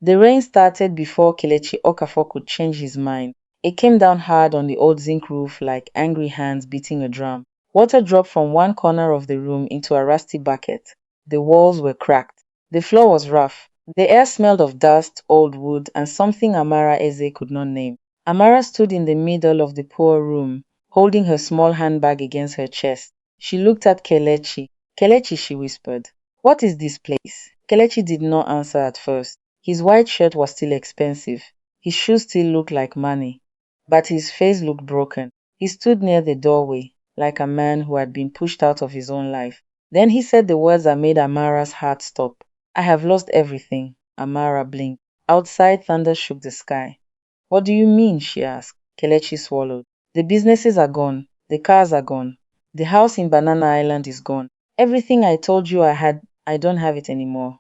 The rain started before Kelechi Okafor could change his mind. It came down hard on the old zinc roof like angry hands beating a drum. Water dropped from one corner of the room into a rusty bucket. The walls were cracked. The floor was rough. The air smelled of dust, old wood, and something Amara Eze could not name. Amara stood in the middle of the poor room, holding her small handbag against her chest. She looked at Kelechi. Kelechi, she whispered. What is this place? Kelechi did not answer at first. His white shirt was still expensive. His shoes still looked like money. But his face looked broken. He stood near the doorway, like a man who had been pushed out of his own life. Then he said the words that made Amara's heart stop. I have lost everything. Amara blinked. Outside, thunder shook the sky. What do you mean? She asked. Kelechi swallowed. The businesses are gone. The cars are gone. The house in Banana Island is gone. Everything I told you I had, I don't have it anymore.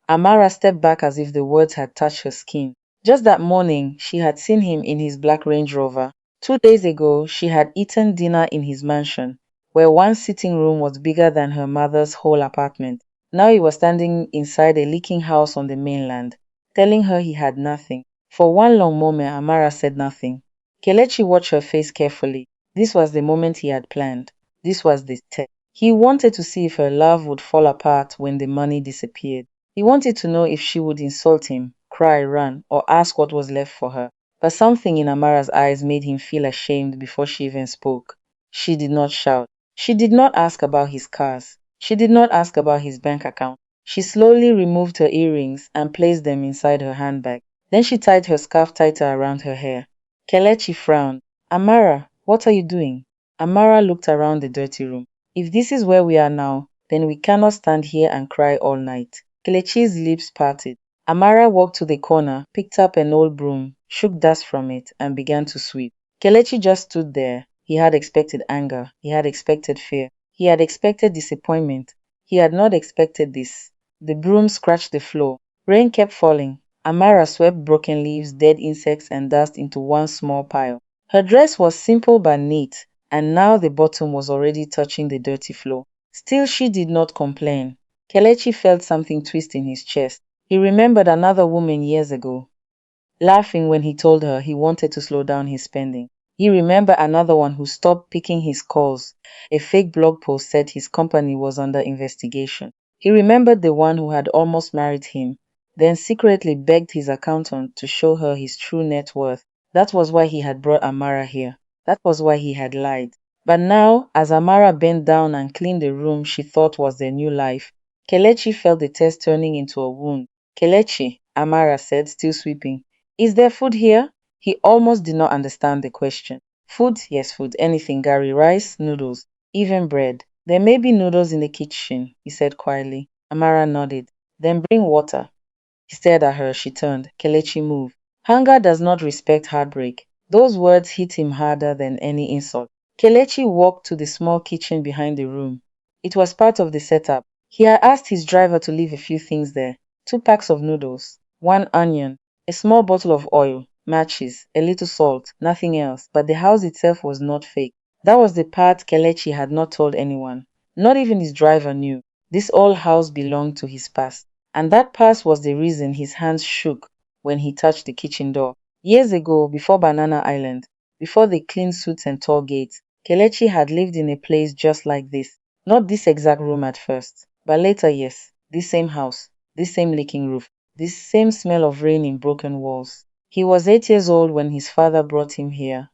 Amara stepped back as if the words had touched her skin. Just that morning, she had seen him in his black Range Rover. 2 days ago, she had eaten dinner in his mansion, where one sitting room was bigger than her mother's whole apartment. Now he was standing inside a leaking house on the mainland, telling her he had nothing. For one long moment, Amara said nothing. Kelechi watched her face carefully. This was the moment he had planned. This was the test. He wanted to see if her love would fall apart when the money disappeared. He wanted to know if she would insult him, cry, run, or ask what was left for her. But something in Amara's eyes made him feel ashamed before she even spoke. She did not shout. She did not ask about his cars. She did not ask about his bank account. She slowly removed her earrings and placed them inside her handbag. Then she tied her scarf tighter around her hair. Kelechi frowned. Amara, what are you doing? Amara looked around the dirty room. If this is where we are now, then we cannot stand here and cry all night. Kelechi's lips parted. Amara walked to the corner, picked up an old broom, shook dust from it, and began to sweep. Kelechi just stood there. He had expected anger. He had expected fear. He had expected disappointment. He had not expected this. The broom scratched the floor. Rain kept falling. Amara swept broken leaves, dead insects, and dust into one small pile. Her dress was simple but neat, and now the bottom was already touching the dirty floor. Still, she did not complain. Kelechi felt something twist in his chest. He remembered another woman years ago, laughing when he told her he wanted to slow down his spending. He remembered another one who stopped picking his calls. A fake blog post said his company was under investigation. He remembered the one who had almost married him, then secretly begged his accountant to show her his true net worth. That was why he had brought Amara here. That was why he had lied. But now, as Amara bent down and cleaned the room she thought was their new life, Kelechi felt the test turning into a wound. Kelechi, Amara said, still sweeping. Is there food here? He almost did not understand the question. Food? Yes, food. Anything. Gary, rice, noodles, even bread. There may be noodles in the kitchen, he said quietly. Amara nodded. Then bring water. He stared at her. She turned. Kelechi moved. Hunger does not respect heartbreak. Those words hit him harder than any insult. Kelechi walked to the small kitchen behind the room. It was part of the setup. He had asked his driver to leave a few things there. 2 packs of noodles, 1 onion, a small bottle of oil, matches, a little salt, nothing else. But the house itself was not fake. That was the part Kelechi had not told anyone. Not even his driver knew. This old house belonged to his past. And that past was the reason his hands shook when he touched the kitchen door. Years ago, before Banana Island, before the clean suits and tall gates, Kelechi had lived in a place just like this. Not this exact room at first, but later, yes, this same house, this same leaking roof, this same smell of rain in broken walls. He was 8 years old when his father brought him here,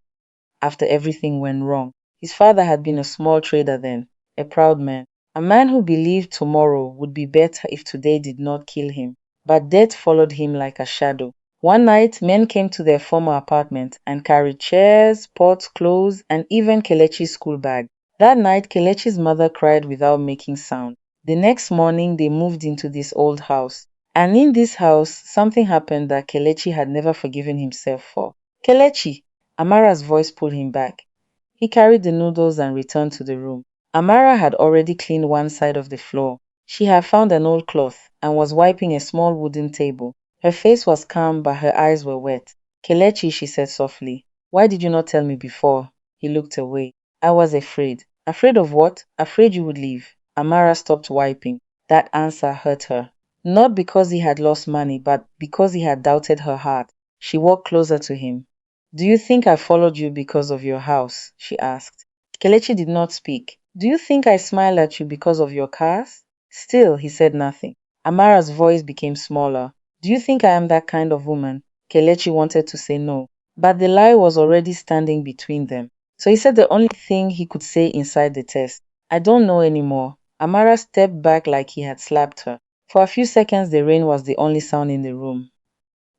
after everything went wrong. His father had been a small trader then, a proud man, a man who believed tomorrow would be better if today did not kill him. But death followed him like a shadow. One night, men came to their former apartment and carried chairs, pots, clothes, and even Kelechi's school bag. That night, Kelechi's mother cried without making sound. The next morning, they moved into this old house. And in this house, something happened that Kelechi had never forgiven himself for. Kelechi! Amara's voice pulled him back. He carried the noodles and returned to the room. Amara had already cleaned one side of the floor. She had found an old cloth and was wiping a small wooden table. Her face was calm, but her eyes were wet. Kelechi, she said softly, why did you not tell me before? He looked away. I was afraid. Afraid of what? Afraid you would leave. Amara stopped wiping. That answer hurt her. Not because he had lost money, but because he had doubted her heart. She walked closer to him. Do you think I followed you because of your house? She asked. Kelechi did not speak. Do you think I smiled at you because of your cars? Still, he said nothing. Amara's voice became smaller. Do you think I am that kind of woman? Kelechi wanted to say no, but the lie was already standing between them. So he said the only thing he could say inside the test. I don't know anymore. Amara stepped back like he had slapped her. For a few seconds, the rain was the only sound in the room.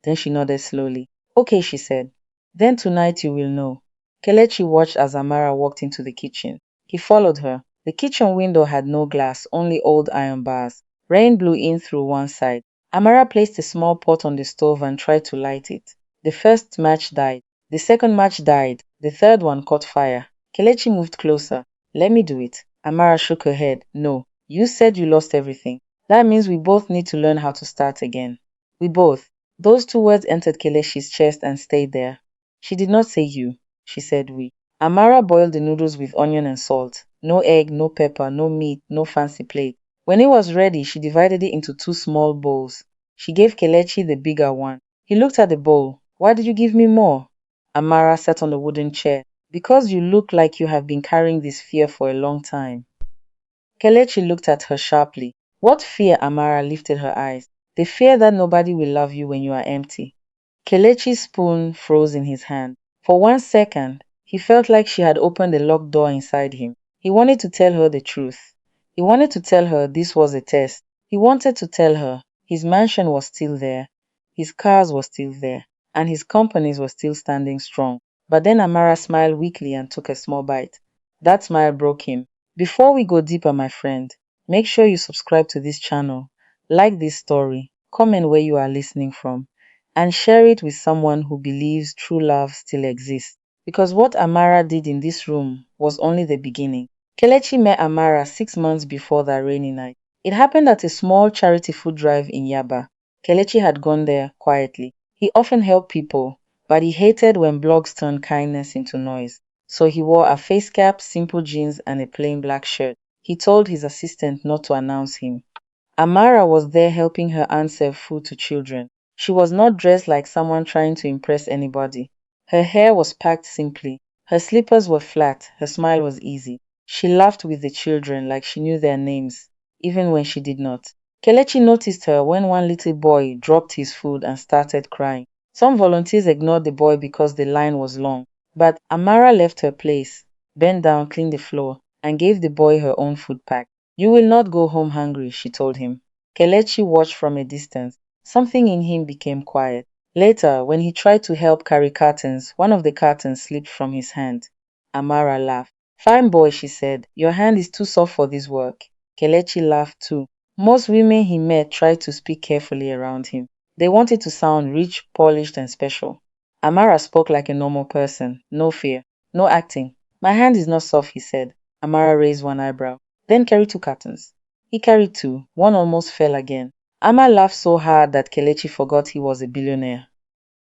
Then she nodded slowly. Okay, she said. Then tonight you will know. Kelechi watched as Amara walked into the kitchen. He followed her. The kitchen window had no glass, only old iron bars. Rain blew in through one side. Amara placed a small pot on the stove and tried to light it. The first match died. The second match died. The third one caught fire. Kelechi moved closer. Let me do it. Amara shook her head. No. You said you lost everything. That means we both need to learn how to start again. We both. Those two words entered Kelechi's chest and stayed there. She did not say you. She said we. Amara boiled the noodles with onion and salt. No egg, no pepper, no meat, no fancy plate. When it was ready, she divided it into two small bowls. She gave Kelechi the bigger one. He looked at the bowl. Why did you give me more? Amara sat on the wooden chair. Because you look like you have been carrying this fear for a long time. Kelechi looked at her sharply. What fear? Amara lifted her eyes. The fear that nobody will love you when you are empty. Kelechi's spoon froze in his hand. For 1 second, he felt like she had opened a locked door inside him. He wanted to tell her the truth. He wanted to tell her this was a test. He wanted to tell her his mansion was still there, his cars were still there, and his companies were still standing strong. But then Amara smiled weakly and took a small bite. That smile broke him. Before we go deeper, my friend, make sure you subscribe to this channel, like this story, comment where you are listening from, and share it with someone who believes true love still exists. Because what Amara did in this room was only the beginning. Kelechi met Amara 6 months before that rainy night. It happened at a small charity food drive in Yaba. Kelechi had gone there quietly. He often helped people, but he hated when blogs turned kindness into noise. So he wore a face cap, simple jeans, and a plain black shirt. He told his assistant not to announce him. Amara was there helping her aunt serve food to children. She was not dressed like someone trying to impress anybody. Her hair was packed simply. Her slippers were flat. Her smile was easy. She laughed with the children like she knew their names, even when she did not. Kelechi noticed her when one little boy dropped his food and started crying. Some volunteers ignored the boy because the line was long, but Amara left her place, bent down, cleaned the floor, and gave the boy her own food pack. You will not go home hungry, she told him. Kelechi watched from a distance. Something in him became quiet. Later, when he tried to help carry cartons, one of the cartons slipped from his hand. Amara laughed. Fine boy, she said. Your hand is too soft for this work. Kelechi laughed too. Most women he met tried to speak carefully around him. They wanted to sound rich, polished, and special. Amara spoke like a normal person. No fear. No acting. My hand is not soft, he said. Amara raised one eyebrow. Then carry two cartons. He carried two. One almost fell again. Amma laughed so hard that Kelechi forgot he was a billionaire.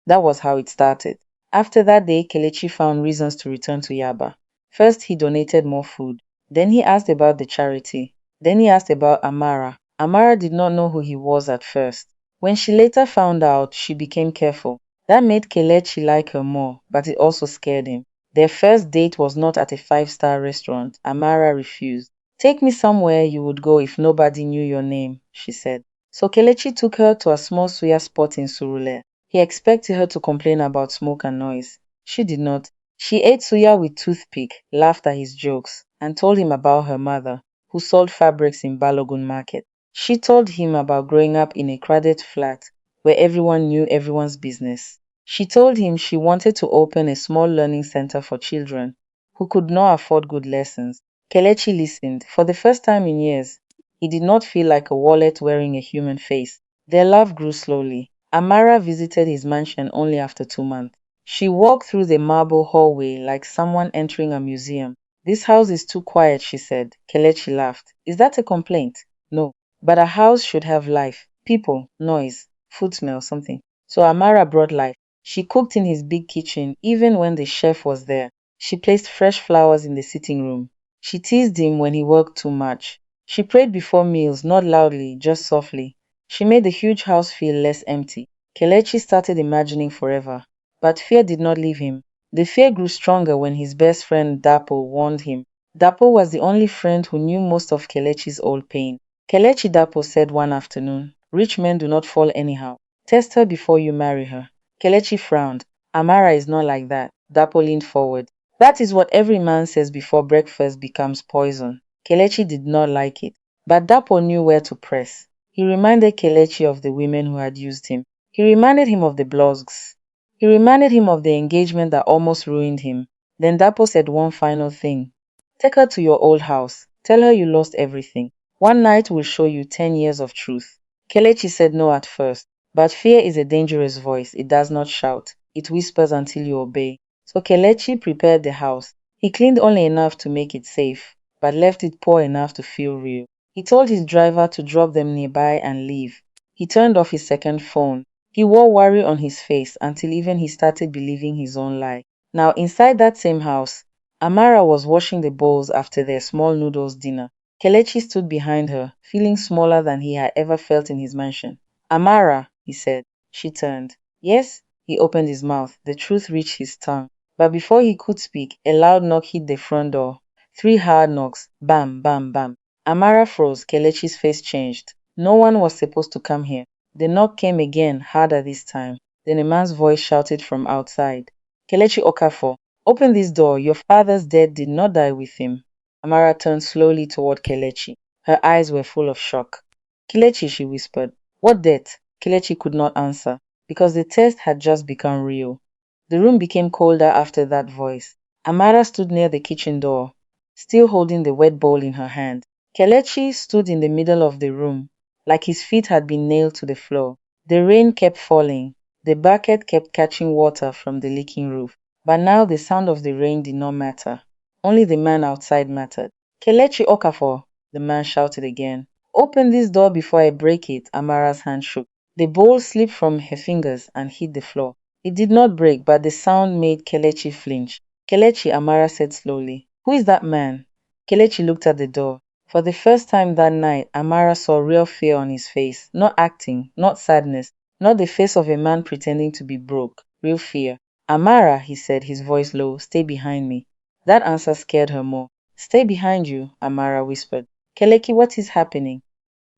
That was how it started. After that day, Kelechi found reasons to return to Yaba. First, he donated more food. Then he asked about the charity. Then he asked about Amara. Amara did not know who he was at first. When she later found out, she became careful. That made Kelechi like her more, but it also scared him. Their first date was not at a five-star restaurant. Amara refused. Take me somewhere you would go if nobody knew your name, she said. So Kelechi took her to a small suya spot in Surulere. He expected her to complain about smoke and noise. She did not. She ate suya with toothpick, laughed at his jokes, and told him about her mother, who sold fabrics in Balogun Market. She told him about growing up in a crowded flat where everyone knew everyone's business. She told him she wanted to open a small learning center for children who could not afford good lessons. Kelechi listened. For the first time in years, he did not feel like a wallet wearing a human face. Their love grew slowly. Amara visited his mansion only after 2 months. She walked through the marble hallway like someone entering a museum. This house is too quiet, she said. Kelechi laughed. Is that a complaint? No. But a house should have life. People, noise, food smell, something. So Amara brought life. She cooked in his big kitchen even when the chef was there. She placed fresh flowers in the sitting room. She teased him when he worked too much. She prayed before meals, not loudly, just softly. She made the huge house feel less empty. Kelechi started imagining forever. But fear did not leave him. The fear grew stronger when his best friend Dapo warned him. Dapo was the only friend who knew most of Kelechi's old pain. Kelechi Dapo said one afternoon, "Rich men do not fall anyhow. Test her before you marry her." Kelechi frowned. "Amara is not like that." Dapo leaned forward. "That is what every man says before breakfast becomes poison." Kelechi did not like it, but Dapo knew where to press. He reminded Kelechi of the women who had used him. He reminded him of the blogs. He reminded him of the engagement that almost ruined him. Then Dapo said one final thing. "Take her to your old house. Tell her you lost everything. One night will show you 10 years of truth." Kelechi said no at first, but fear is a dangerous voice. It does not shout. It whispers until you obey. So Kelechi prepared the house. He cleaned only enough to make it safe, but left it poor enough to feel real. He told his driver to drop them nearby and leave. He turned off his second phone. He wore worry on his face until even he started believing his own lie. Now, inside that same house, Amara was washing the bowls after their small noodles dinner. Kelechi stood behind her, feeling smaller than he had ever felt in his mansion. "Amara," he said. She turned. "Yes?" He opened his mouth. The truth reached his tongue. But before he could speak, a loud knock hit the front door. 3 hard knocks. Bam, bam, bam. Amara froze. Kelechi's face changed. No one was supposed to come here. The knock came again, harder this time. Then a man's voice shouted from outside. "Kelechi Okafor, open this door. Your father's death did not die with him." Amara turned slowly toward Kelechi. Her eyes were full of shock. "Kelechi," she whispered. "What death?" Kelechi could not answer, because the test had just become real. The room became colder after that voice. Amara stood near the kitchen door, still holding the wet bowl in her hand. Kelechi stood in the middle of the room, like his feet had been nailed to the floor. The rain kept falling. The bucket kept catching water from the leaking roof. But now the sound of the rain did not matter. Only the man outside mattered. "Kelechi Okafor," the man shouted again. "Open this door before I break it." Amara's hand shook. The bowl slipped from her fingers and hit the floor. It did not break, but the sound made Kelechi flinch. "Kelechi," Amara said slowly. "Who is that man?" Kelechi looked at the door. For the first time that night, Amara saw real fear on his face. Not acting, not sadness, not the face of a man pretending to be broke. Real fear. "Amara," he said, his voice low, "stay behind me." That answer scared her more. "Stay behind you," Amara whispered. "Kelechi, what is happening?"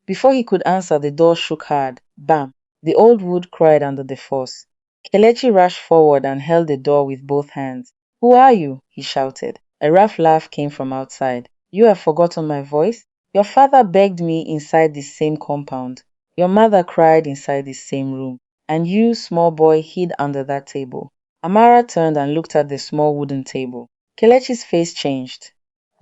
Before he could answer, the door shook hard. Bam! The old wood cried under the force. Kelechi rushed forward and held the door with both hands. "Who are you?" he shouted. A rough laugh came from outside. "You have forgotten my voice? Your father begged me inside this same compound. Your mother cried inside this same room. And you, small boy, hid under that table." Amara turned and looked at the small wooden table. Kelechi's face changed.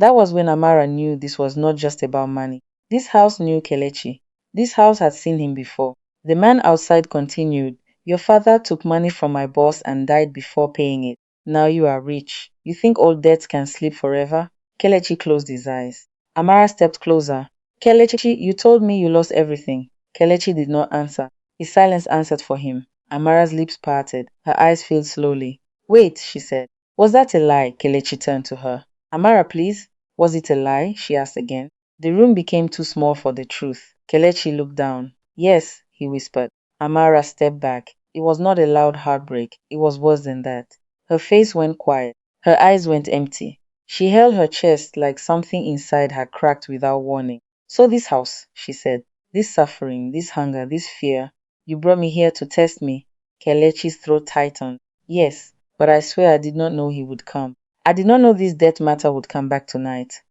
That was when Amara knew this was not just about money. This house knew Kelechi. This house had seen him before. The man outside continued, "Your father took money from my boss and died before paying it. Now you are rich. You think old debts can sleep forever?" Kelechi closed his eyes. Amara stepped closer. "Kelechi, you told me you lost everything." Kelechi did not answer. His silence answered for him. Amara's lips parted. Her eyes filled slowly. "Wait," she said. "Was that a lie?" Kelechi turned to her. "Amara, please." "Was it a lie?" she asked again. The room became too small for the truth. Kelechi looked down. "Yes," he whispered. Amara stepped back. It was not a loud heartbreak. It was worse than that. Her face went quiet. Her eyes went empty. She held her chest like something inside had cracked without warning. "So this house," she said, "this suffering, this hunger, this fear, you brought me here to test me." Kelechi's throat tightened. "Yes, but I swear I did not know he would come. I did not know this death matter would come back tonight."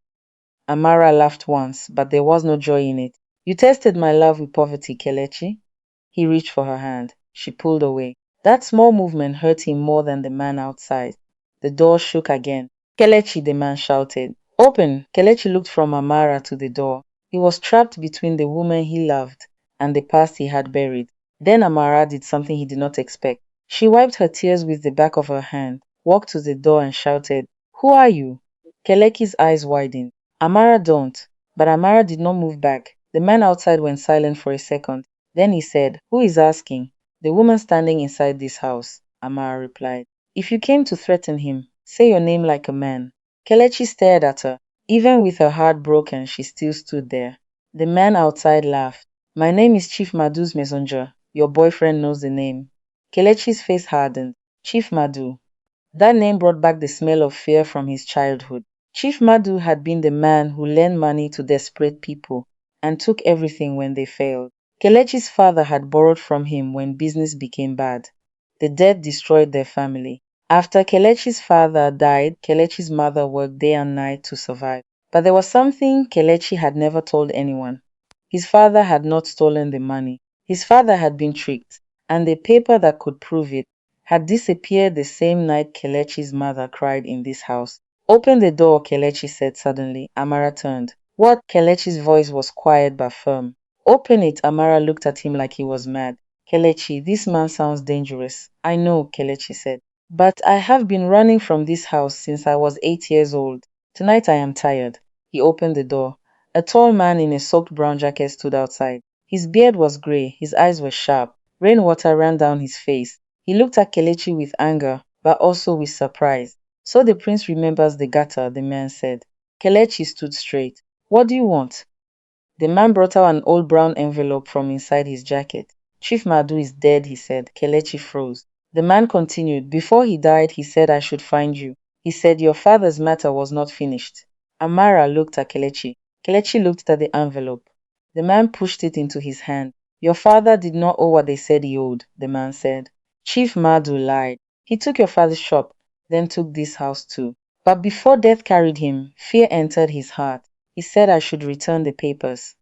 Amara laughed once, but there was no joy in it. "You tested my love with poverty, Kelechi." He reached for her hand. She pulled away. That small movement hurt him more than the man outside. The door shook again. "Kelechi," the man shouted. "Open!" Kelechi looked from Amara to the door. He was trapped between the woman he loved and the past he had buried. Then Amara did something he did not expect. She wiped her tears with the back of her hand, walked to the door and shouted, "Who are you?" Kelechi's eyes widened. "Amara, don't." But Amara did not move back. The man outside went silent for a second. Then he said, "Who is asking?" "The woman standing inside this house," Amara replied. "If you came to threaten him, say your name like a man." Kelechi stared at her. Even with her heart broken, she still stood there. The man outside laughed. My name is Chief Madu's messenger. Your boyfriend knows the name. Kelechi's face hardened. Chief Madu. That name brought back the smell of fear from his childhood. Chief Madu had been the man who lent money to desperate people and took everything when they failed. Kelechi's father had borrowed from him when business became bad. The debt destroyed their family. After Kelechi's father died, Kelechi's mother worked day and night to survive. But there was something Kelechi had never told anyone. His father had not stolen the money. His father had been tricked, and the paper that could prove it had disappeared the same night Kelechi's mother cried in this house. Open the door, Kelechi said suddenly. Amara turned. What? Kelechi's voice was quiet but firm. Open it. Amara looked at him like he was mad. Kelechi, this man sounds dangerous. I know, Kelechi said. But I have been running from this house since I was 8 years old. Tonight I am tired. He opened the door. A tall man in a soaked brown jacket stood outside. His beard was grey, his eyes were sharp. Rainwater ran down his face. He looked at Kelechi with anger, but also with surprise. So the prince remembers the gutter, the man said. Kelechi stood straight. What do you want? The man brought out an old brown envelope from inside his jacket. Chief Madu is dead, he said. Kelechi froze. The man continued. Before he died, he said I should find you. He said your father's matter was not finished. Amara looked at Kelechi. Kelechi looked at the envelope. The man pushed it into his hand. Your father did not owe what they said he owed, the man said. Chief Madu lied. He took your father's shop, then took this house too. But before death carried him, fear entered his heart. He said I should return the papers.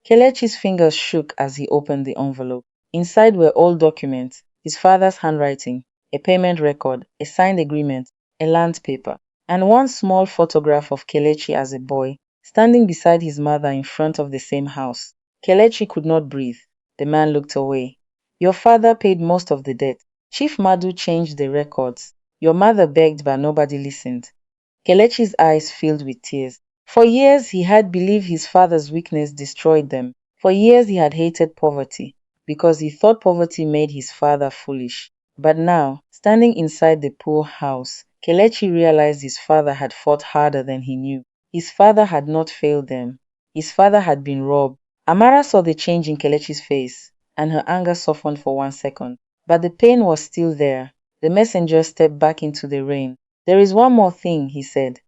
Kelechi's fingers shook as he opened the envelope. Inside were old documents, his father's handwriting, a payment record, a signed agreement, a land paper, and one small photograph of Kelechi as a boy, standing beside his mother in front of the same house. Kelechi could not breathe. The man looked away. Your father paid most of the debt. Chief Madu changed the records. Your mother begged, but nobody listened. Kelechi's eyes filled with tears. For years he had believed his father's weakness destroyed them. For years he had hated poverty, because he thought poverty made his father foolish. But now, standing inside the poor house, Kelechi realized his father had fought harder than he knew. His father had not failed them. His father had been robbed. Amara saw the change in Kelechi's face, and her anger softened for 1 second. But the pain was still there. The messenger stepped back into the rain. There is one more thing, he said.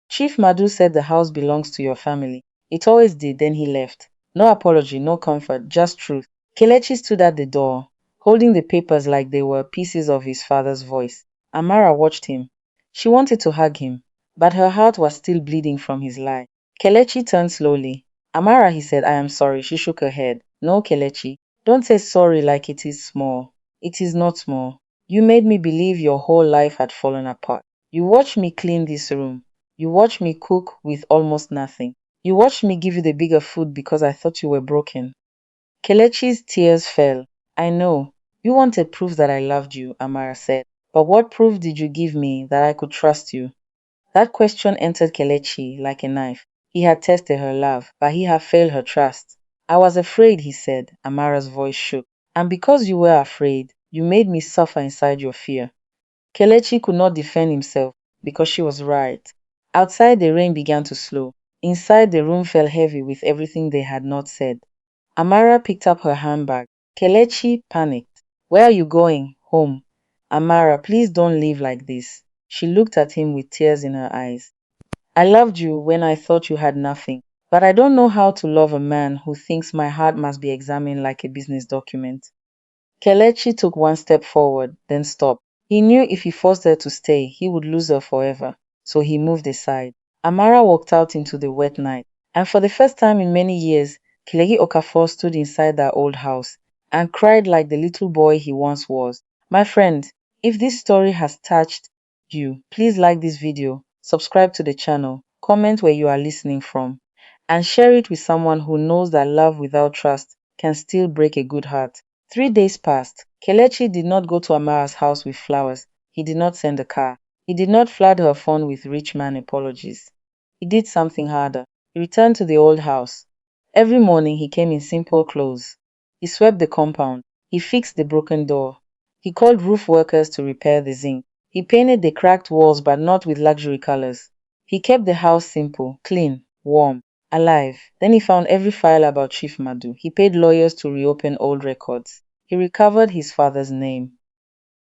Chief Madu said the house belongs to your family. It always did, then he left. No apology, no comfort, just truth. Kelechi stood at the door, holding the papers like they were pieces of his father's voice. Amara watched him. She wanted to hug him, but her heart was still bleeding from his lie. Kelechi turned slowly. Amara, he said, I am sorry. She shook her head. No, Kelechi, don't say sorry like it is small. It is not small. You made me believe your whole life had fallen apart. You watched me clean this room. You watched me cook with almost nothing. You watched me give you the bigger food because I thought you were broken. Kelechi's tears fell. I know. You wanted proof that I loved you, Amara said. But what proof did you give me that I could trust you? That question entered Kelechi like a knife. He had tested her love, but he had failed her trust. I was afraid, he said. Amara's voice shook. And because you were afraid, you made me suffer inside your fear. Kelechi could not defend himself because she was right. Outside, the rain began to slow. Inside, the room felt heavy with everything they had not said. Amara picked up her handbag. Kelechi panicked. Where are you going? Home. Amara, please don't leave like this. She looked at him with tears in her eyes. I loved you when I thought you had nothing, but I don't know how to love a man who thinks my heart must be examined like a business document. Kelechi took one step forward, then stopped. He knew if he forced her to stay, he would lose her forever, so he moved aside. Amara walked out into the wet night, and for the first time in many years, Kilegi Okafor stood inside that old house and cried like the little boy he once was. My friend, if this story has touched you, please like this video, subscribe to the channel, comment where you are listening from, and share it with someone who knows that love without trust can still break a good heart. 3 days passed. Kelechi did not go to Amara's house with flowers. He did not send a car. He did not flood her phone with rich man apologies. He did something harder. He returned to the old house. Every morning he came in simple clothes. He swept the compound. He fixed the broken door. He called roof workers to repair the zinc. He painted the cracked walls but not with luxury colors. He kept the house simple, clean, warm. alive. Then he found every file about Chief Madu. He paid lawyers to reopen old records. He recovered his father's name.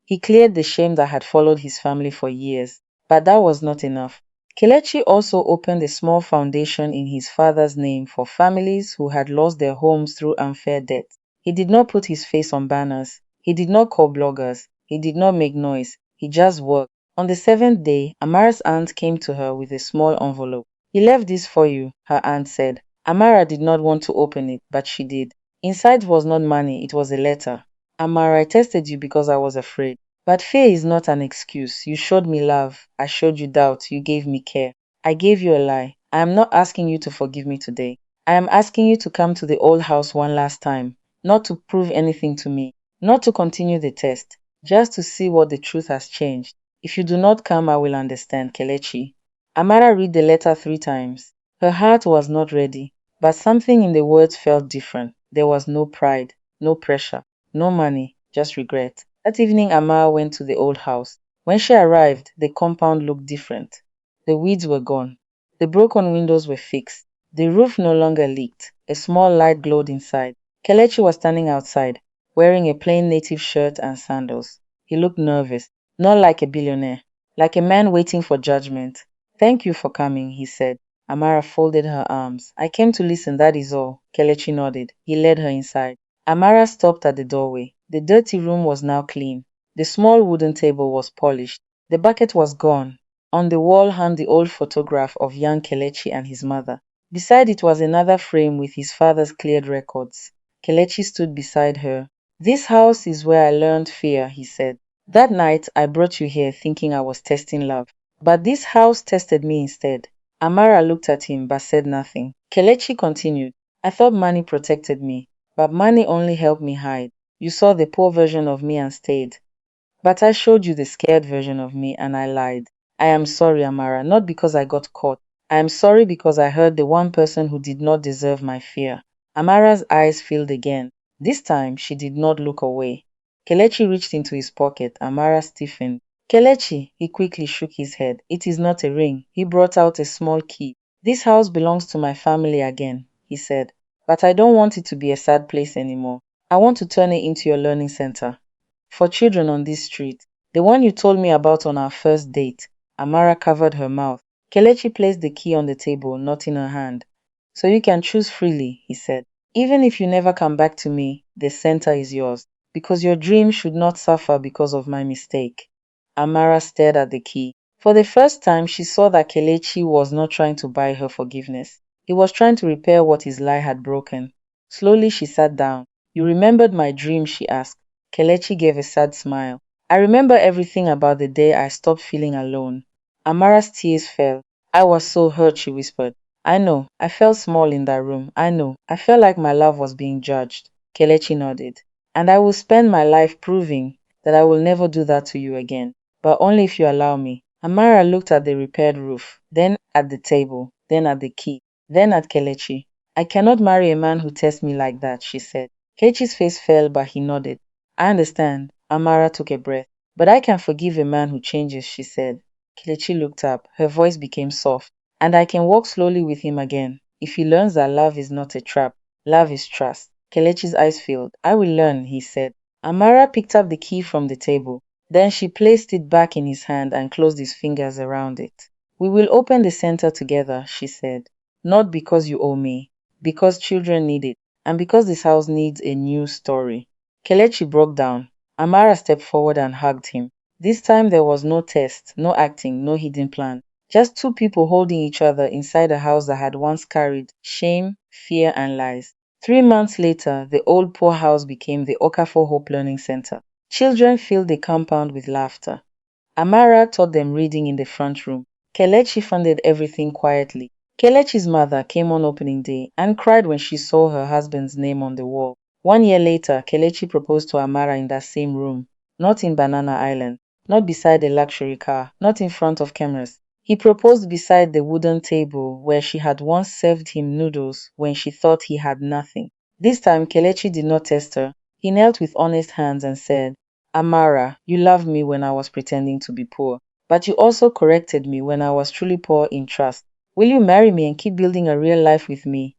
He cleared the shame that had followed his family for years. But that was not enough. Kelechi also opened a small foundation in his father's name for families who had lost their homes through unfair debt. He did not put his face on banners. He did not call bloggers. He did not make noise. He just worked. On the seventh day, Amara's aunt came to her with a small envelope. He left this for you, her aunt said. Amara did not want to open it, but she did. Inside was not money, it was a letter. Amara, I tested you because I was afraid. But fear is not an excuse. You showed me love. I showed you doubt. You gave me care. I gave you a lie. I am not asking you to forgive me today. I am asking you to come to the old house one last time. Not to prove anything to me. Not to continue the test. Just to see what the truth has changed. If you do not come, I will understand, Kelechi. Amara read the letter 3 times. Her heart was not ready. But something in the words felt different. There was no pride. No pressure. No money. Just regret. That evening, Amara went to the old house. When she arrived, the compound looked different. The weeds were gone. The broken windows were fixed. The roof no longer leaked. A small light glowed inside. Kelechi was standing outside, wearing a plain native shirt and sandals. He looked nervous, not like a billionaire, like a man waiting for judgment. Thank you for coming, he said. Amara folded her arms. I came to listen, that is all. Kelechi nodded. He led her inside. Amara stopped at the doorway. The dirty room was now clean. The small wooden table was polished. The bucket was gone. On the wall hung the old photograph of young Kelechi and his mother. Beside it was another frame with his father's cleared records. Kelechi stood beside her. This house is where I learned fear, he said. That night I brought you here thinking I was testing love. But this house tested me instead. Amara looked at him but said nothing. Kelechi continued. I thought money protected me, but money only helped me hide. You saw the poor version of me and stayed. But I showed you the scared version of me and I lied. I am sorry, Amara, not because I got caught. I am sorry because I hurt the one person who did not deserve my fear. Amara's eyes filled again. This time, she did not look away. Kelechi reached into his pocket. Amara stiffened. Kelechi, he quickly shook his head. It is not a ring. He brought out a small key. This house belongs to my family again, he said. But I don't want it to be a sad place anymore. I want to turn it into your learning center. For children on this street. The one you told me about on our first date. Amara covered her mouth. Kelechi placed the key on the table, not in her hand. So you can choose freely, he said. Even if you never come back to me, the center is yours. Because your dream should not suffer because of my mistake. Amara stared at the key. For the first time, she saw that Kelechi was not trying to buy her forgiveness. He was trying to repair what his lie had broken. Slowly, she sat down. You remembered my dream, she asked. Kelechi gave a sad smile. I remember everything about the day I stopped feeling alone. Amara's tears fell. I was so hurt, she whispered. I know. I felt small in that room. I know. I felt like my love was being judged. Kelechi nodded. And I will spend my life proving that I will never do that to you again. But only if you allow me. Amara looked at the repaired roof, then at the table, then at the key, then at Kelechi. I cannot marry a man who tests me like that, she said. Kelechi's face fell, but he nodded. I understand. Amara took a breath. But I can forgive a man who changes, she said. Kelechi looked up. Her voice became soft. And I can walk slowly with him again. If he learns that love is not a trap, love is trust. Kelechi's eyes filled. I will learn, he said. Amara picked up the key from the table. Then she placed it back in his hand and closed his fingers around it. We will open the center together, she said. Not because you owe me, because children need it, and because this house needs a new story. Kelechi broke down. Amara stepped forward and hugged him. This time there was no test, no acting, no hidden plan. Just two people holding each other inside a house that had once carried shame, fear, and lies. 3 months later, the old poor house became the Okafor Hope Learning Center. Children filled the compound with laughter. Amara taught them reading in the front room. Kelechi funded everything quietly. Kelechi's mother came on opening day and cried when she saw her husband's name on the wall. 1 year later, Kelechi proposed to Amara in that same room, not in Banana Island, not beside a luxury car, not in front of cameras. He proposed beside the wooden table where she had once served him noodles when she thought he had nothing. This time, Kelechi did not test her. He knelt with honest hands and said, Amara, you loved me when I was pretending to be poor, but you also corrected me when I was truly poor in trust. Will you marry me and keep building a real life with me?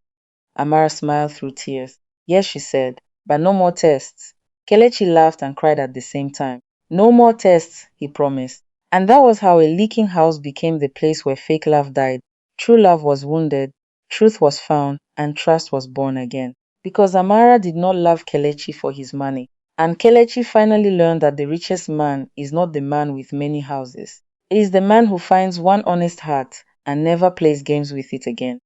Amara smiled through tears. Yes, she said, but no more tests. Kelechi laughed and cried at the same time. No more tests, he promised. And that was how a leaking house became the place where fake love died. True love was wounded, truth was found, and trust was born again. Because Amara did not love Kelechi for his money. And Kelechi finally learned that the richest man is not the man with many houses. It is the man who finds one honest heart and never plays games with it again.